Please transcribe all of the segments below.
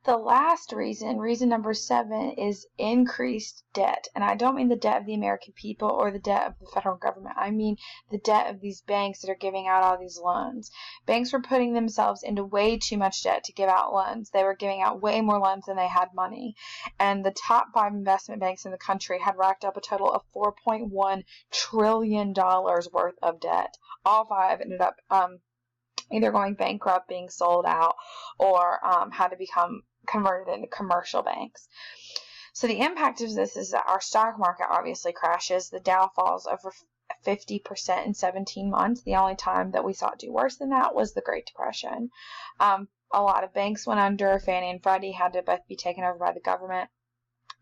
The last reason number 7, is increased debt. And I don't mean the debt of the American people or the debt of the federal government. I mean the debt of these banks that are giving out all these loans. Banks were putting themselves into way too much debt to give out loans. They were giving out way more loans than they had money. And the top 5 investment banks in the country had racked up a total of $4.1 trillion worth of debt. All 5 ended up either going bankrupt, being sold out, or had to become converted into commercial banks. So the impact of this is that our stock market obviously crashes. The Dow falls over 50% in 17 months. The only time that we saw it do worse than that was the Great Depression. A lot of banks went under. Fannie and Freddie had to both be taken over by the government.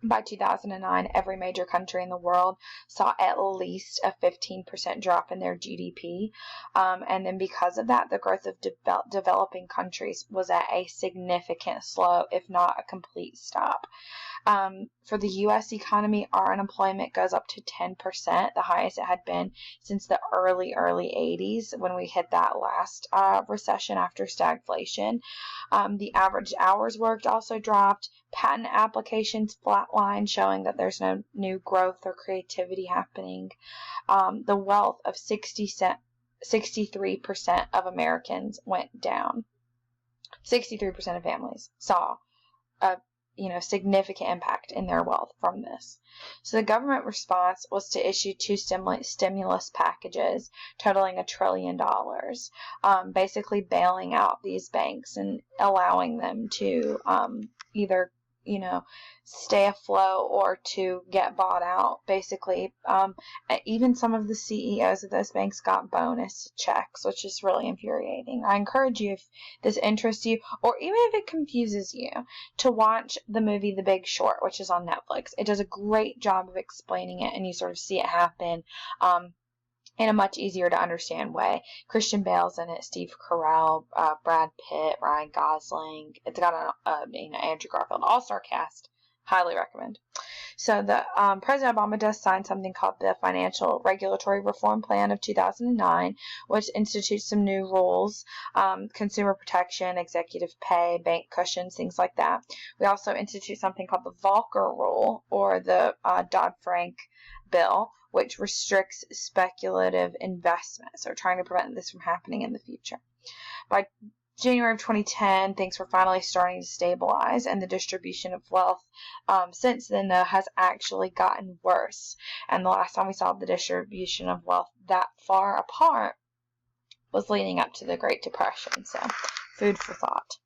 By 2009, every major country in the world saw at least a 15% drop in their GDP. And then because of that, the growth of developing countries was at a significant slow, if not a complete stop. For the U.S. economy, our unemployment goes up to 10%, the highest it had been since the early 80s when we hit that last recession after stagflation. The average hours worked also dropped. Patent applications flatlined, showing that there's no new growth or creativity happening. The wealth of 63% of Americans went down. 63% of families saw a significant impact in their wealth from this. So the government response was to issue 2 stimulus packages totaling $1 trillion, basically bailing out these banks and allowing them to either stay afloat or to get bought out. Basically, even some of the CEOs of those banks got bonus checks, which is really infuriating. I encourage you, if this interests you, or even if it confuses you, to watch the movie The Big Short, which is on Netflix. It does a great job of explaining it, and you sort of see it happen in a much easier to understand way. Christian Bale's in it, Steve Carell, Brad Pitt, Ryan Gosling. It's got Andrew Garfield, all-star cast. Highly recommend. So the President Obama does sign something called the Financial Regulatory Reform Plan of 2009, which institutes some new rules, consumer protection, executive pay, bank cushions, things like that. We also institute something called the Volcker Rule, or the Dodd-Frank bill, which restricts speculative investment. So we're trying to prevent this from happening in the future. By January of 2010, things were finally starting to stabilize, and the distribution of wealth since then, though, has actually gotten worse. And the last time we saw the distribution of wealth that far apart was leading up to the Great Depression. So, food for thought.